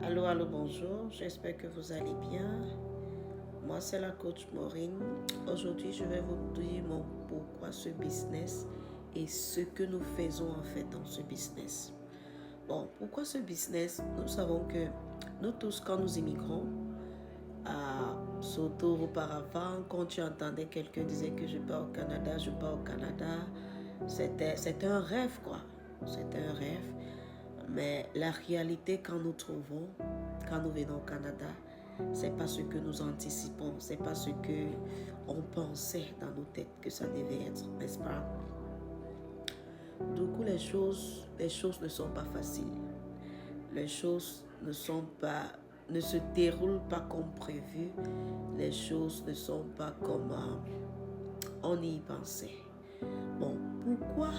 Allô, allô, bonjour. J'espère que vous allez bien. Moi, c'est la coach Maureen. Aujourd'hui, je vais vous dire mon pourquoi ce business et ce que nous faisons en fait dans ce business. Bon, pourquoi ce business? Nous savons que nous tous, quand nous immigrons, surtout auparavant, quand tu entendais quelqu'un dire que je pars au Canada, je pars au Canada, c'était un rêve, quoi. C'était un rêve. Mais la réalité, quand nous trouvons, quand nous venons au Canada, c'est pas ce que nous anticipons, c'est pas ce que on pensait dans nos têtes que ça devait être, n'est-ce pas? Du coup, les choses ne sont pas faciles. Les choses ne se déroulent pas comme prévu. Les choses ne sont pas comme on y pensait. Bon, pourquoi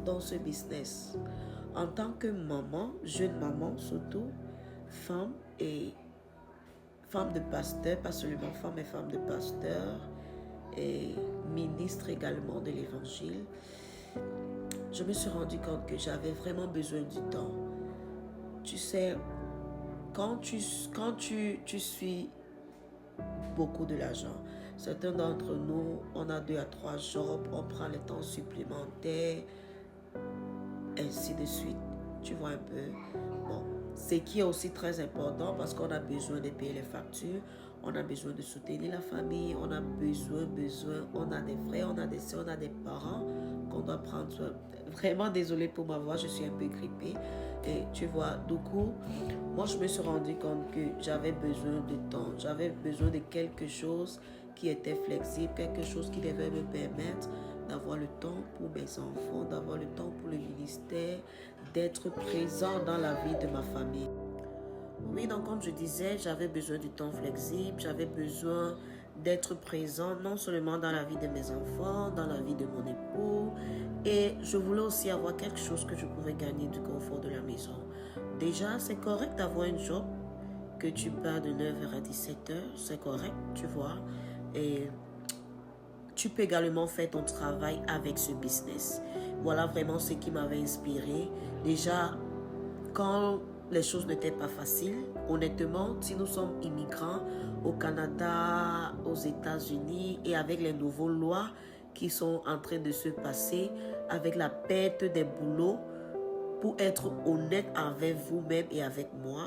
dans ce business? En tant que maman, jeune maman surtout, femme et femme de pasteur, pas seulement femme mais femme de pasteur et ministre également de l'évangile, je me suis rendu compte que j'avais vraiment besoin du temps. Tu sais, quand tu suis beaucoup de l'argent, certains d'entre nous, on a 2 à 3 jobs, on prend le temps supplémentaire, ainsi de suite. Tu vois un peu. Bon, ce qui est aussi très important parce qu'on a besoin de payer les factures, on a besoin de soutenir la famille, on a besoin, on a des frères, on a des soeurs, on a des parents qu'on doit prendre soin. Vraiment désolée pour ma voix, je suis un peu grippée. Et tu vois, du coup, moi je me suis rendu compte que j'avais besoin de temps, j'avais besoin de quelque chose qui était flexible, quelque chose qui devait me permettre d'avoir le temps pour mes enfants, d'avoir le temps pour le ministère, d'être présent dans la vie de ma famille. Oui, donc comme je disais, j'avais besoin du temps flexible, j'avais besoin d'être présent non seulement dans la vie de mes enfants, dans la vie de mon époux, et je voulais aussi avoir quelque chose que je pouvais gagner du confort de la maison. Déjà, c'est correct d'avoir un job que tu pars de 9h à 17h, c'est correct, tu vois, et tu peux également faire ton travail avec ce business. Voilà vraiment ce qui m'avait inspiré. Déjà, quand les choses n'étaient pas faciles, honnêtement, si nous sommes immigrants au Canada, aux États-Unis et avec les nouvelles lois qui sont en train de se passer, avec la perte des boulots, pour être honnête avec vous-même et avec moi,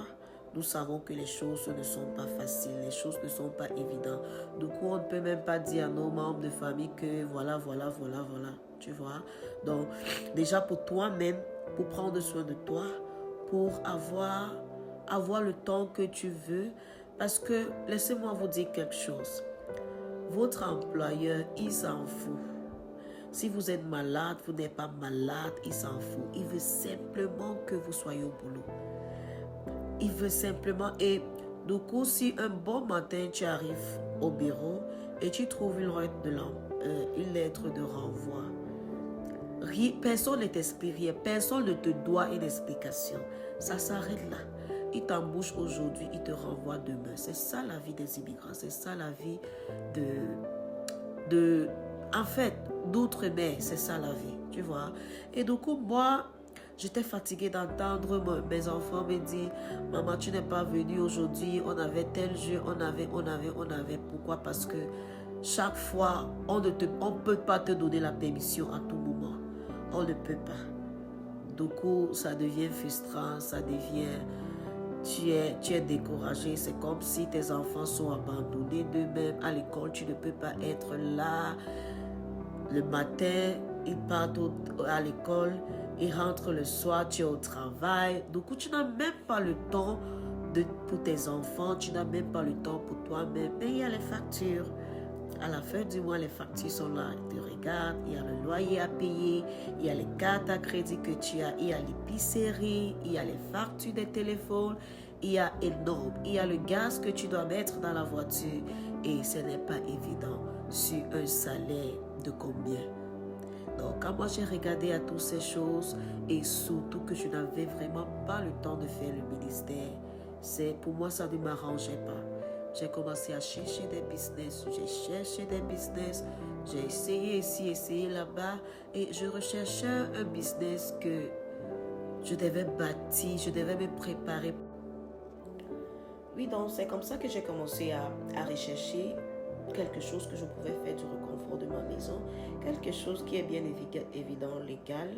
nous savons que les choses ne sont pas faciles, les choses ne sont pas évidentes. Du coup, on ne peut même pas dire à nos membres de famille que voilà, tu vois. Donc, déjà pour toi-même, pour prendre soin de toi, pour avoir le temps que tu veux. Parce que, laissez-moi vous dire quelque chose. Votre employeur, il s'en fout. Si vous êtes malade, vous n'êtes pas malade, il s'en fout. Il veut simplement que vous soyez au boulot. Il veut simplement... Et du coup, si un bon matin, tu arrives au bureau et tu trouves une lettre de renvoi, personne ne t'explique rien, personne ne te doit une explication. Ça s'arrête là. Il t'embauche aujourd'hui, il te renvoie demain. C'est ça la vie des immigrants, c'est ça la vie en fait, d'outre-mer, c'est ça la vie, tu vois. Et du coup, moi, j'étais fatiguée d'entendre mes enfants me dire, maman, tu n'es pas venue aujourd'hui, on avait tel jeu, on avait. Pourquoi? Parce que chaque fois, on ne peut pas te donner la permission à tout moment. On ne peut pas. Du coup, ça devient frustrant, ça devient... Tu es découragé. C'est comme si tes enfants sont abandonnés d'eux-mêmes à l'école. Tu ne peux pas être là. Le matin, ils partent à l'école, ils rentrent le soir, tu es au travail. Du coup, tu n'as même pas le temps pour tes enfants, tu n'as même pas le temps pour toi-même. Mais il y a les factures. À la fin du mois, les factures sont là. Tu regardes, il y a le loyer à payer, il y a les cartes à crédit que tu as, il y a l'épicerie, il y a les factures des téléphones, il y a énorme. Il y a le gaz que tu dois mettre dans la voiture et ce n'est pas évident sur un salaire de combien. Donc, quand moi j'ai regardé à toutes ces choses et surtout que je n'avais vraiment pas le temps de faire le ministère, pour moi ça ne m'arrangeait pas. J'ai commencé à chercher des business, j'ai essayé ici, essayé là-bas et je recherchais un business que je devais bâtir, je devais me préparer Oui, donc c'est comme ça que j'ai commencé à rechercher quelque chose que je pouvais faire du reconfort de ma maison, quelque chose qui est bien évident, légal,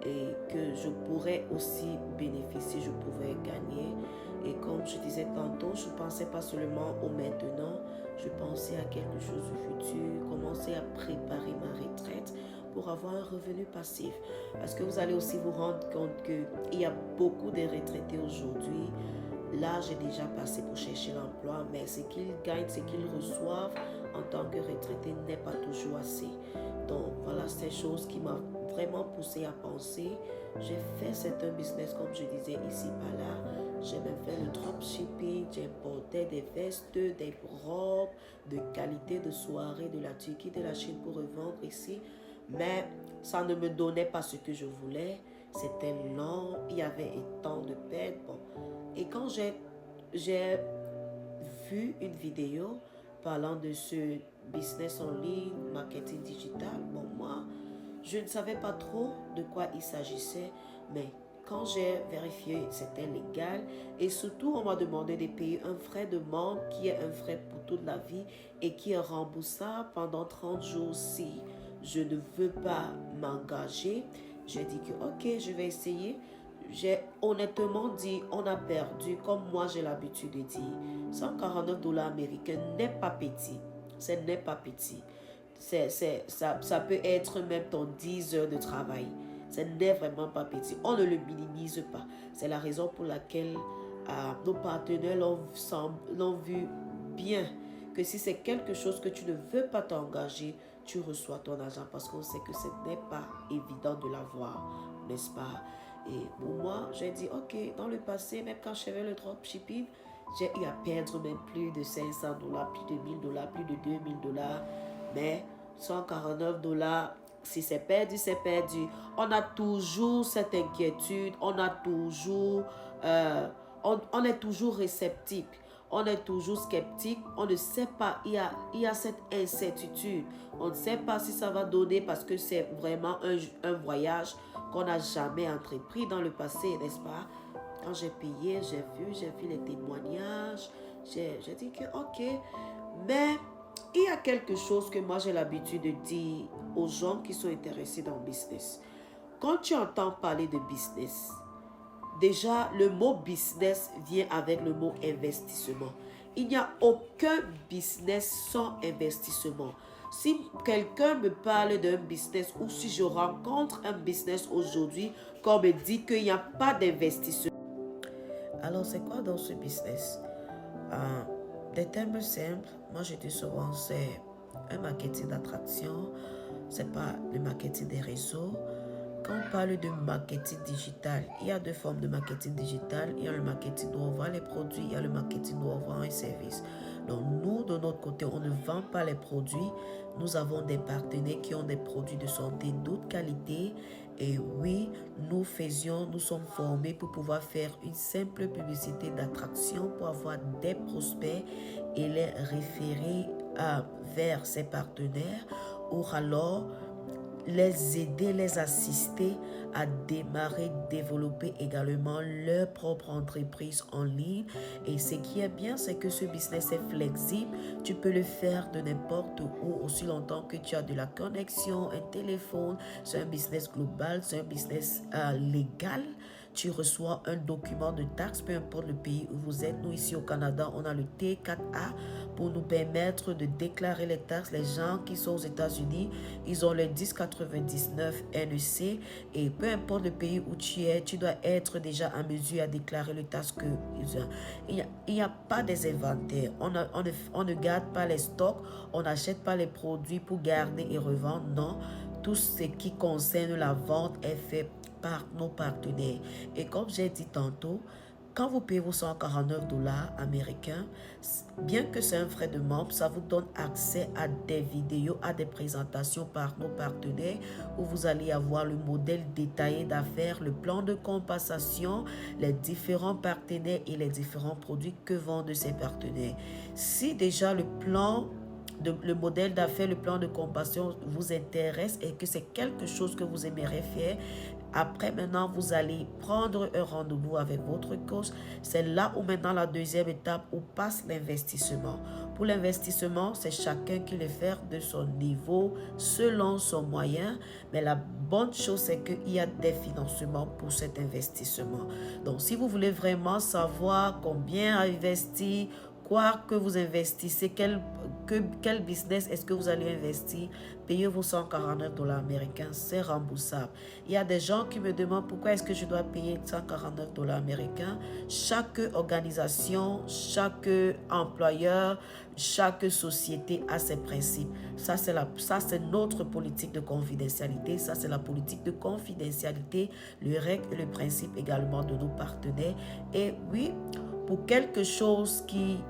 et que je pourrais aussi bénéficier, je pouvais gagner. Et comme je disais tantôt, je ne pensais pas seulement au maintenant, je pensais à quelque chose du futur, commencer à préparer ma retraite pour avoir un revenu passif. Parce que vous allez aussi vous rendre compte qu'il y a beaucoup de retraités aujourd'hui. Là, j'ai déjà passé pour chercher l'emploi, mais ce qu'ils gagnent, ce qu'ils reçoivent en tant que retraité n'est pas toujours assez. Donc, voilà, c'est des choses qui m'ont vraiment poussé à penser. J'ai fait certains business, comme je disais, ici, par là. J'ai même fait le dropshipping, j'importais des vestes, des robes de qualité de soirée de la Turquie, de la Chine pour revendre ici. Mais ça ne me donnait pas ce que je voulais. C'était long, il y avait tant de pertes. Bon. Et quand j'ai vu une vidéo parlant de ce business en ligne, marketing digital, bon, moi, je ne savais pas trop de quoi il s'agissait, mais quand j'ai vérifié, c'était légal. Et surtout, on m'a demandé de payer un frais de membre qui est un frais pour toute la vie et qui est remboursable pendant 30 jours si je ne veux pas m'engager. J'ai dit que ok, je vais essayer. J'ai honnêtement dit, on a perdu, comme moi j'ai l'habitude de dire, 149 dollars américains n'est pas petit. Ce n'est pas petit. Ça peut être même ton 10 heures de travail. Ce n'est vraiment pas petit. On ne le minimise pas. C'est la raison pour laquelle nos partenaires l'ont vu bien. Que si c'est quelque chose que tu ne veux pas t'engager, tu reçois ton argent parce qu'on sait que ce n'est pas évident de l'avoir, n'est-ce pas? Et pour moi, j'ai dit, ok, dans le passé, même quand je faisais le dropshipping, j'ai eu à perdre même plus de 500 dollars, plus de 1000 dollars, plus de 2000 dollars. Mais 149 dollars, si c'est perdu, c'est perdu. On a toujours cette inquiétude, on a toujours, on est toujours réceptif, on est toujours sceptique, on ne sait pas, il y a cette incertitude. On ne sait pas si ça va donner parce que c'est vraiment un voyage qu'on n'a jamais entrepris dans le passé, n'est-ce pas? Quand j'ai payé, j'ai vu les témoignages, j'ai dit que ok, mais il y a quelque chose que moi j'ai l'habitude de dire aux gens qui sont intéressés dans le business. Quand tu entends parler de business, déjà le mot business vient avec le mot investissement. Il n'y a aucun business sans investissement. Si quelqu'un me parle d'un business ou si je rencontre un business aujourd'hui qu'on me dit qu'il n'y a pas d'investissement, alors c'est quoi dans ce business? Des termes simples, moi je dis souvent c'est un marketing d'attraction, c'est pas le marketing des réseaux. Quand on parle de marketing digital, il y a deux formes de marketing digital. Il y a le marketing où on vend les produits, il y a le marketing où on vend un service. Donc nous, de notre côté, on ne vend pas les produits. Nous avons des partenaires qui ont des produits de santé d'autre qualité. Et oui, nous sommes formés pour pouvoir faire une simple publicité d'attraction pour avoir des prospects et les référer vers ces partenaires ou alors les aider, les assister à démarrer, développer également leur propre entreprise en ligne. Et ce qui est bien, c'est que ce business est flexible. Tu peux le faire de n'importe où, aussi longtemps que tu as de la connexion, un téléphone. C'est un business global, c'est un business légal. Tu reçois un document de taxe, peu importe le pays où vous êtes. Nous, ici au Canada, on a le T4A pour nous permettre de déclarer les taxes. Les gens qui sont aux États-Unis, ils ont le 1099 NEC et peu importe le pays où tu es, tu dois être déjà en mesure à déclarer les taxes que il n'y a pas des inventaires. On ne garde pas les stocks, on n'achète pas les produits pour garder et revendre. Non, tout ce qui concerne la vente est fait par nos partenaires. Et comme j'ai dit tantôt, quand vous payez vos 149 dollars américains, bien que c'est un frais de membre, ça vous donne accès à des vidéos, à des présentations par nos partenaires où vous allez avoir le modèle détaillé d'affaires, le plan de compensation, les différents partenaires et les différents produits que vendent ces partenaires. Si déjà le modèle d'affaires, le plan de compensation vous intéresse et que c'est quelque chose que vous aimeriez faire, Après, maintenant, vous allez prendre un rendez-vous avec votre coach. C'est là où maintenant la deuxième étape où passe l'investissement. Pour l'investissement, c'est chacun qui le fait de son niveau, selon son moyen. Mais la bonne chose, c'est qu'il y a des financements pour cet investissement. Donc, si vous voulez vraiment savoir combien investir, quoi que vous investissez, quel business est-ce que vous allez investir, payez vos 149 dollars américains, c'est remboursable. Il y a des gens qui me demandent pourquoi est-ce que je dois payer 149 dollars américains. Chaque organisation, chaque employeur, chaque société a ses principes. Ça, c'est notre politique de confidentialité. Ça, c'est la politique de confidentialité, le règle et le principe également de nos partenaires. Et oui, pour quelque chose qui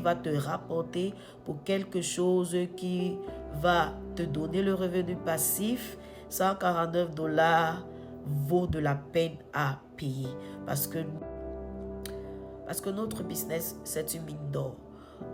va te rapporter, pour quelque chose qui va te donner le revenu passif, 149 dollars vaut de la peine à payer. Parce que notre business, c'est une mine d'or.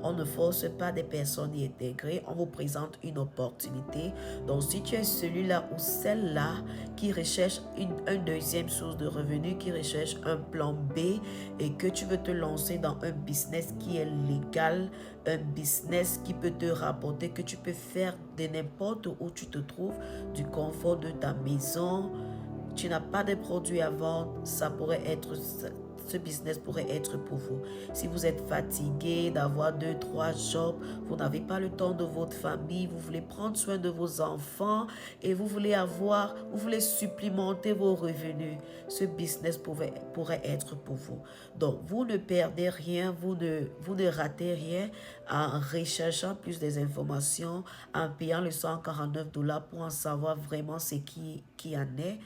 On ne force pas des personnes à y intégrer. On vous présente une opportunité. Donc, si tu es celui-là ou celle-là qui recherche une deuxième source de revenus, qui recherche un plan B et que tu veux te lancer dans un business qui est légal, un business qui peut te rapporter, que tu peux faire de n'importe où tu te trouves, du confort de ta maison, tu n'as pas de produits à vendre, ce business pourrait être pour vous. Si vous êtes fatigué d'avoir 2-3 jobs, vous n'avez pas le temps de votre famille, vous voulez prendre soin de vos enfants et vous voulez supplémenter vos revenus, ce business pourrait être pour vous. Donc, vous ne perdez rien, vous ne ratez rien en recherchant plus des informations, en payant les 149 dollars pour en savoir vraiment ce qui en est.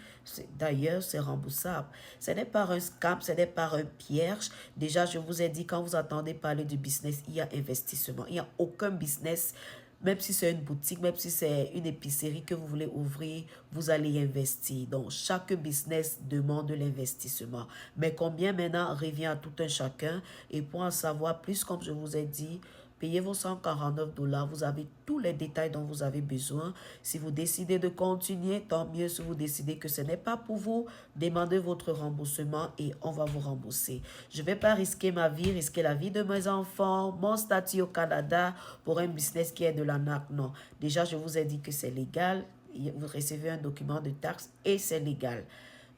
D'ailleurs, c'est remboursable. Ce n'est pas un scam, ce n'est pas un piège. Déjà, je vous ai dit, quand vous entendez parler du business, il y a investissement. Il n'y a aucun business, même si c'est une boutique, même si c'est une épicerie que vous voulez ouvrir, vous allez investir. Donc, chaque business demande de l'investissement. Mais combien maintenant revient à tout un chacun. Et pour en savoir plus, comme je vous ai dit, payez vos 149 dollars. Vous avez tous les détails dont vous avez besoin. Si vous décidez de continuer, tant mieux. Si vous décidez que ce n'est pas pour vous, demandez votre remboursement et on va vous rembourser. Je ne vais pas risquer ma vie, risquer la vie de mes enfants, mon statut au Canada pour un business qui est de l'arnaque. Non. Déjà, je vous ai dit que c'est légal. Vous recevez un document de taxe et c'est légal.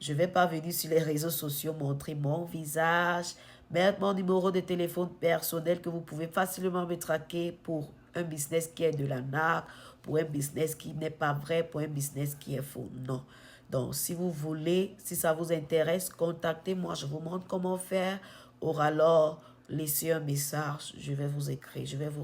Je ne vais pas venir sur les réseaux sociaux montrer mon visage, mettre mon numéro de téléphone personnel que vous pouvez facilement me traquer pour un business qui est de l'arnaque, pour un business qui n'est pas vrai, pour un business qui est faux. Non. Donc, si vous voulez, si ça vous intéresse, contactez-moi. Je vous montre comment faire. Ou alors, laissez un message. Je vais vous écrire. Je vais vous